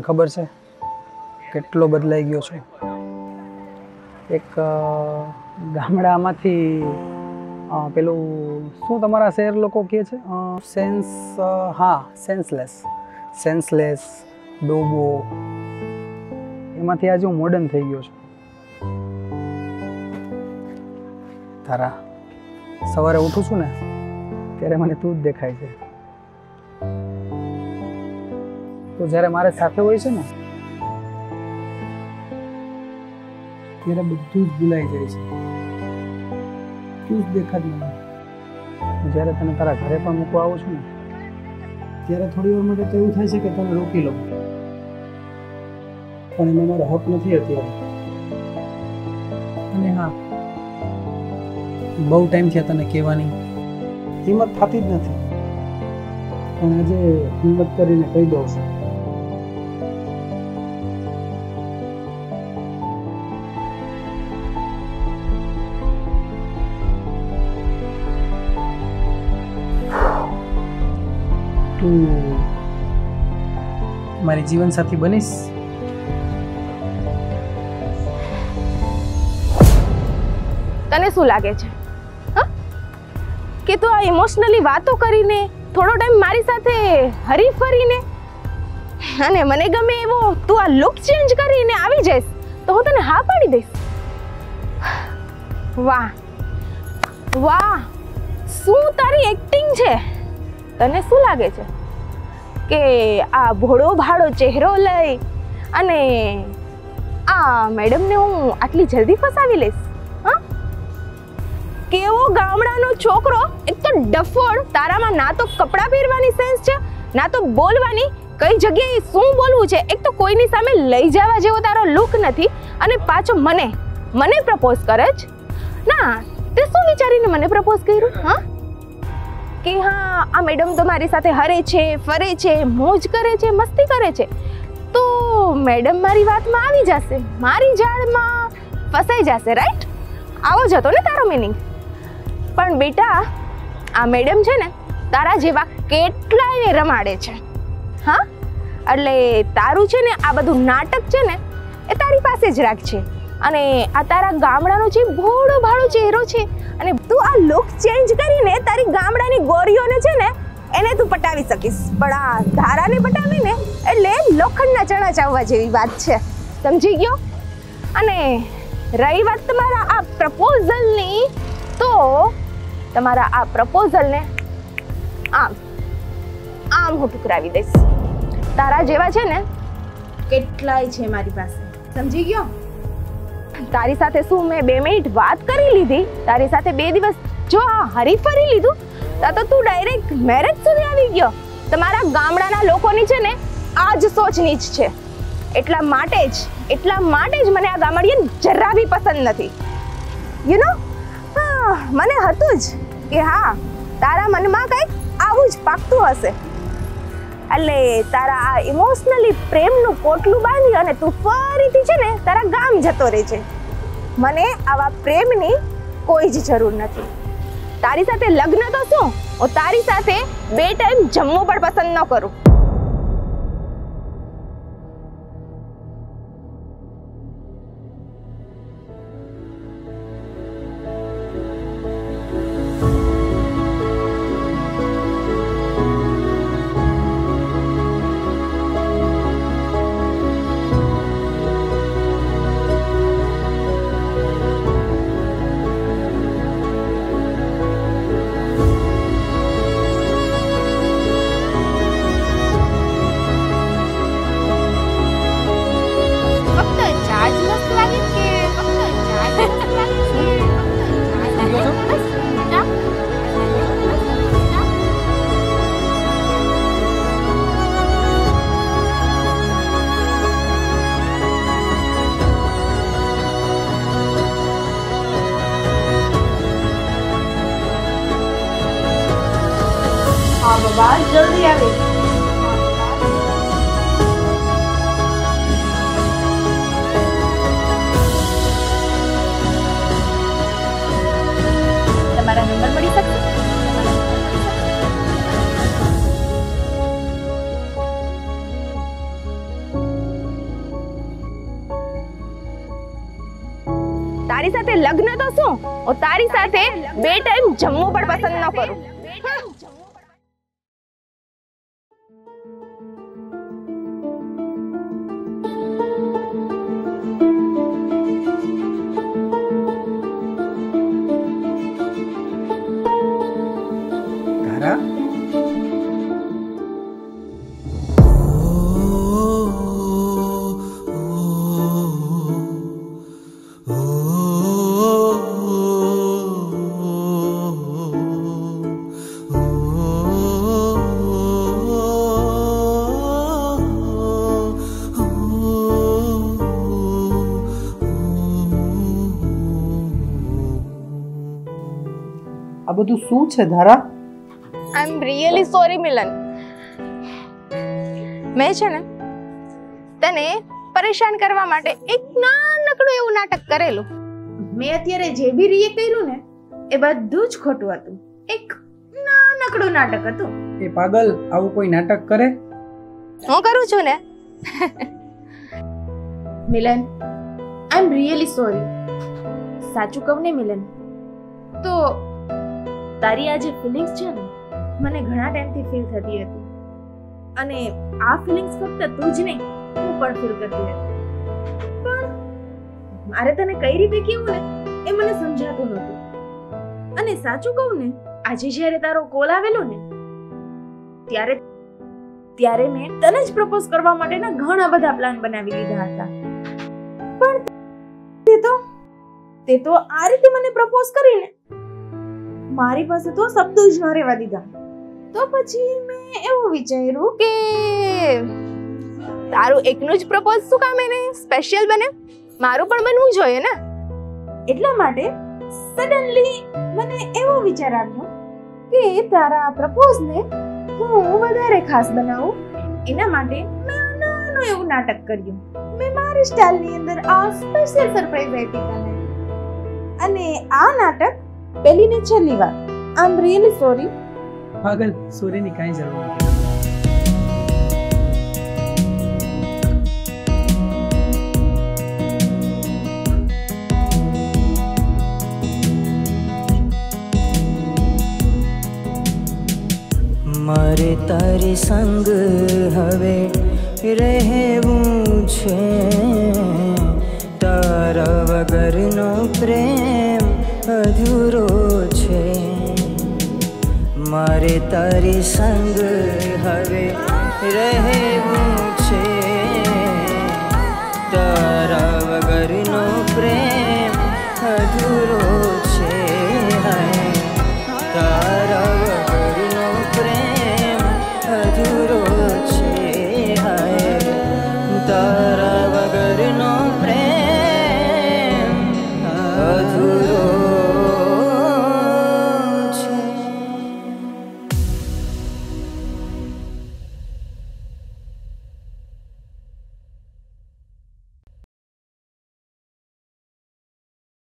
ખબર છે કેટલો બદલાઈ ગયો છું. એક ગામડામાંથી પેલું શું તમારા શહેર લોકો કહે છે સેન્સલેસ ડોબો, એમાંથી આજે હું મોડર્ન થઈ ગયો છું. તારા સવારે ઉઠું છું ને ત્યારે મને તું જ દેખાય છે. તો જ્યારે મારે સાથે હોય છે ને ત્યારે બધું જ ભૂલાઈ જાય છે. તું જ દેખાતી મને. જ્યારે તને તારા ઘરે પણ મૂકવા આવું છું ને ત્યારે થોડી વાર માટે તો એવું થાય છે કે તને રોકી લઉં, પણ એમાં મારો હક નથી અત્યારે. અને હા, બહુ ટાઈમ થયા તને કહેવાની હિંમત થતી જ નથી, પણ આજે હિંમત કરીને કહી દઉં છું. તું મારી જીવનસાથી બનીશ? તને શું લાગે છે કે તું આ ઇમોશનલી વાતો કરીને થોડો ટાઈમ મારી સાથે હરી ફરીને અને મને ગમે એવો તું આ લુક ચેન્જ કરીને આવી જઈશ તો હું તને હા પાડી દઈશ? વાહ વાહ, શું તારી એક્ટિંગ છે! તને શું લાગે છે કે આ ભોળો ભાળો ચહેરો લઈ અને આ મેડમને હું આટલી જલ્દી ફસાવી લઈશ? કેવો ગામડાનો છોકરો, એક તો ડફોડ, તારામાં ના તો કપડાં પહેરવાની સેન્સ છે ના તો બોલવાની, કઈ જગ્યાએ શું બોલવું છે, એક તો કોઈની સામે લઈ જવા જેવો તારો લુક નથી, અને પાછો મને પ્રપોઝ કરે છે. ના, તે શું વિચારીને મને પ્રપોઝ કર્યું? કે હા આ મેડમ તો મારી સાથે હરે છે, ફરે છે, મોજ કરે છે, મસ્તી કરે છે, તો મેડમ મારી વાતમાં આવી જશે, મારી જાળમાં ફસાઈ જશે, રાઈટ? આવો જ હતો ને તારો મિનિંગ? પણ બેટા, આ મેડમ છે ને તારા જેવા કેટલાયને રમાડે છે. હા, એટલે તારું છે ને આ બધું નાટક છે ને એ તારી પાસે જ રાખજે. અને આ તારા ગામડાનો જે ભોળો ભાળો ચહેરો છે અને તું આ લુક ચેન્જ કરીને તારી ગામડાની ગોરીઓને છે ને એને તું પટાવી શકીશ, પણ આ ધારાને પટાવીને એટલે લોખંડના ચણા ચાવવા જેવી વાત છે, સમજી ગયો? અને રહી વાત તમારા આ પ્રપોઝલની, તો તમારા આ પ્રપોઝલને આમ હું ટુકરાવી દઈશ. તારા જેવા છે ને કેટલાય છે મારી પાસે, સમજી ગયો? તારી સાથે શું મેં 2 મિનિટ વાત કરી લીધી, તારી સાથે 2 દિવસ જો આ હરી ફરી લીધું તો તું ડાયરેક્ટ મેરેજ સુધી આવી ગયો. તમારા ગામડાના લોકોની છે ને આ જ સોચ નીચ છે. એટલા માટે જ મને આ ગામડિયન જરા બી પસંદ નથી. યુ નો, મને હતું જ કે હા તારા મનમાં કંઈક આવું જ પાકતું હશે, એટલે તારા આ ઇમોશનલી પ્રેમનું પોટલું બાંધી અને તું ફરીથી છે ને તારા ગામ જતો રહે છે. મને આવા પ્રેમની કોઈ જ જરૂર નથી. તારી સાથે લગ્ન તો શું, હું તારી સાથે 2 ટાઈમ જમવું પણ પસંદ ન કરું. બાબા જલ્દી આવે. તમારા નંબર મળી શકશે? લગ્ન તો શું, હું તારી સાથે 2 ટાઈમ જમવું પણ પસંદ ન કરું. ધારા, આ બધું શું છે ધારા? આઈ એમ રિયલી સોરી મિલન. મેં છે ને તને પરેશાન કરવા માટે એક નાનકડું એવું નાટક કરેલું. મેં અત્યારે જે બી રિએક્ટ કર્યું ને એ બધું જ ખોટું હતું. એક નાનકડું નાટક હતું. એ પાગલ, આવું કોઈ નાટક કરે? હું કરું છું ને. મિલન, આઈ એમ રિયલી સોરી. સાચું કહું ને મિલન, તો તારી આ જે ફિલિંગ્સ છે ને મને ઘણા ટાઈમથી ફીલ થતી હતી. અને આ ફિલિંગ્સ ફક્ત તું જ નહીં, હું પણ ફીલ કરતી હતી. પણ મારે તને કઈ રીતે કહેવું ને એ મને સમજાતું નહોતું. અને સાચું કહું ને, આજે જ્યારે તારો કોલ આવેલો ને ત્યારે મેં તને જ પ્રપોઝ કરવા માટેના ઘણા બધા પ્લાન બનાવી લીધા હતા. પણ તે તો આ રીતે મને પ્રપોઝ કરીને મારી પાસે તો શબ્દો જ ન રહેવા દીધા. તો પછી મેં એવું વિચાર્યું કે તારું એકનું જ પ્રપોઝ શું કામ એને સ્પેશિયલ બને, મારું પણ બનવું જોઈએ ને. એટલા માટે સડનલી મને એવો વિચાર આવ્યો કે તારા પ્રપોઝને હું વધારે ખાસ બનાવું. એના માટે મેં નાનું એવું નાટક કર્યું. મેં મારી સ્ટાઇલની અંદર આ સ્પેશિયલ સરપ્રાઈઝ આપી તને. અને આ નાટક પહેલી ને છેલ્લી વાર. આઈ એમ રિયલી સોરી. પાગલ, સોરીની કાંઈ જરૂર નથી. મારે તારી સંગ હવે રહેવું છે, તારા વગરનો પ્રેમ અધૂરો છે. મારે તારી સંગ હવે રહેવું છે, તારા વગરનો પ્રેમ અધૂરો